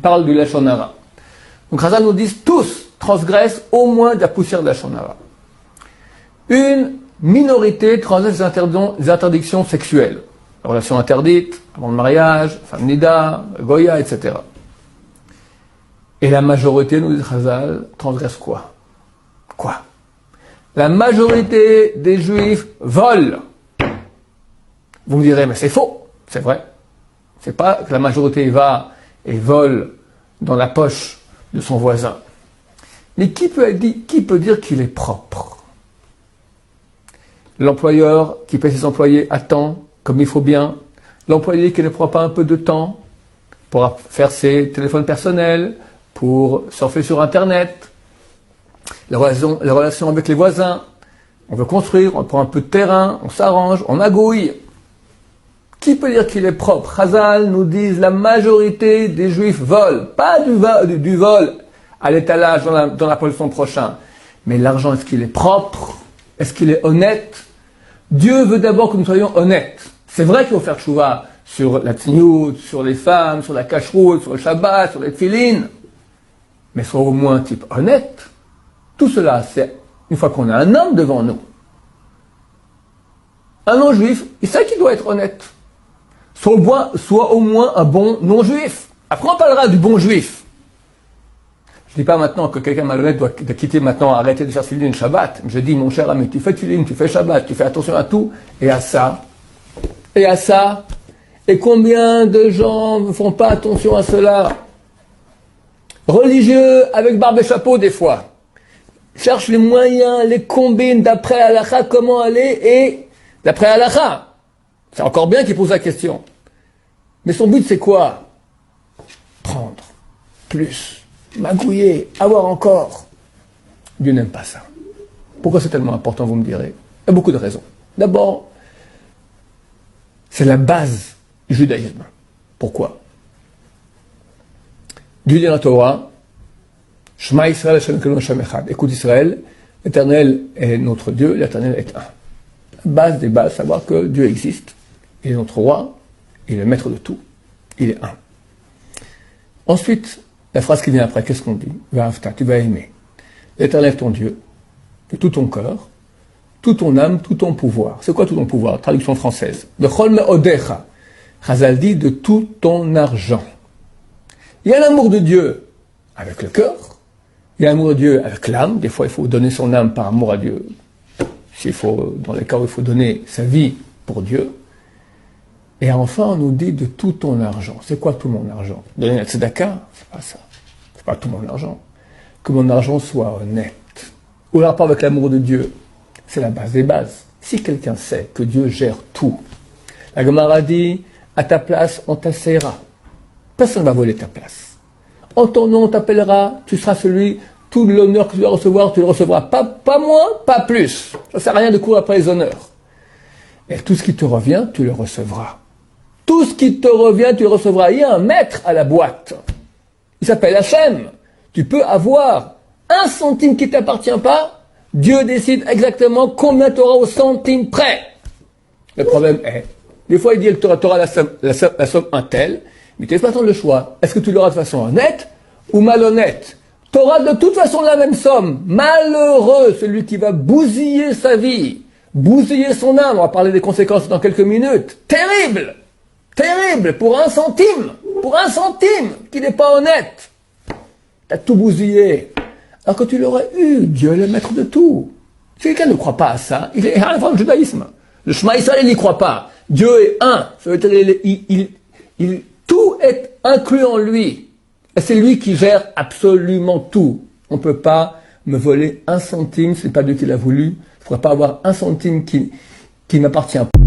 parle du Lashon Hara. Donc Chazal nous dit tous transgressent au moins de la poussière de Lashon Hara. Une minorité transgresse les interdictions sexuelles. La relation interdite, avant le mariage, femme nida, goya, etc. Et la majorité, nous dit Chazal, transgresse quoi? Quoi? La majorité des juifs volent. Vous me direz, mais c'est faux. C'est vrai. C'est pas que la majorité va et vole dans la poche de son voisin. Mais qui peut dire qu'il est propre? L'employeur qui paie ses employés à temps, comme il faut bien. L'employé qui ne prend pas un peu de temps pour faire ses téléphones personnels, pour surfer sur Internet. Les relations avec les voisins. On veut construire, on prend un peu de terrain, on s'arrange, on magouille. Qui peut dire qu'il est propre? Chazal nous dit la majorité des juifs volent. Pas du vol à l'étalage dans la poche de son prochain. Mais l'argent, est-ce qu'il est propre? Est-ce qu'il est honnête? Dieu veut d'abord que nous soyons honnêtes. C'est vrai qu'il faut faire tchouva sur la tzniut, sur les femmes, sur la kashrut, sur le Shabbat, sur les tfilines. Mais sois au moins un type honnête. Tout cela, c'est une fois qu'on a un homme devant nous. Un non-juif, il sait qu'il doit être honnête. Soit au moins un bon non-juif. Après, on parlera du bon juif. Je ne dis pas maintenant que quelqu'un malhonnête doit quitter maintenant, arrêter de faire tfilin Shabbat. Je dis, mon cher ami, tu fais tfilin, tu fais Shabbat, tu fais attention à tout, et à ça. Et à ça. Et combien de gens ne font pas attention à cela? Religieux avec barbe et chapeau, des fois. Cherchent les moyens, les combines d'après halakha, comment aller, et d'après halakha. C'est encore bien qu'il pose la question. Mais son but, c'est quoi? Prendre plus, magouiller, avoir encore. Dieu n'aime pas ça. Pourquoi c'est tellement important, vous me direz? Il y a beaucoup de raisons. D'abord, c'est la base du judaïsme. Pourquoi? Dieu dit dans la Torah, Shema Israël, Hashem Elokeinu Hashem Echad. Écoute Israël, l'Éternel est notre Dieu, l'Éternel est un. La base des bases, savoir que Dieu existe. Il est notre roi, il est le maître de tout, il est un. Ensuite, la phrase qui vient après, qu'est-ce qu'on dit? Va'afta, tu vas aimer. L'Éternel ton Dieu, de tout ton cœur, toute ton âme, tout ton pouvoir. C'est quoi tout ton pouvoir? Traduction française. Bechol me'odecha. Chazal dit de tout ton argent. Il y a l'amour de Dieu avec le cœur, il y a l'amour de Dieu avec l'âme. Des fois, il faut donner son âme par amour à Dieu. S'il faut, dans les cas où il faut donner sa vie pour Dieu. Et enfin, on nous dit de tout ton argent. C'est quoi tout mon argent? Donner la tzedaka? C'est pas ça. C'est pas tout mon argent. Que mon argent soit honnête. Ou le rapport avec l'amour de Dieu. C'est la base des bases. Si quelqu'un sait que Dieu gère tout, la Gemara dit, à ta place, on t'asseillera. Personne ne va voler ta place. En ton nom, on t'appellera, tu seras celui, tout l'honneur que tu dois recevoir, tu le recevras. Pas moins, pas plus. Ça ne sert à rien de courir après les honneurs. Et tout ce qui te revient, tu le recevras. Tout ce qui te revient, tu le recevras. Il y a un maître à la boîte. Il s'appelle Hachem. Tu peux avoir 1 centime qui ne t'appartient pas. Dieu décide exactement combien tu auras au centime près. Le problème est, des fois il dit que tu auras la somme un tel, mais tu laisses pas attendre le choix. Est-ce que tu l'auras de façon honnête ou malhonnête? Tu auras de toute façon la même somme. Malheureux, celui qui va bousiller sa vie, bousiller son âme. On va parler des conséquences dans quelques minutes. Terrible! Terrible! Pour 1 centime! Pour 1 centime! Qui n'est pas honnête! T'as tout bousillé. Alors que tu l'aurais eu, Dieu est le maître de tout. Si quelqu'un ne croit pas à ça, il est à la fin du judaïsme. Le Shema Israël, il n'y croit pas. Dieu est un. Ça veut dire, tout est inclus en lui. Et c'est lui qui gère absolument tout. On ne peut pas me voler 1 centime, c'est pas Dieu qui l'a voulu. Je ne pourrais pas avoir 1 centime qui m'appartient pas.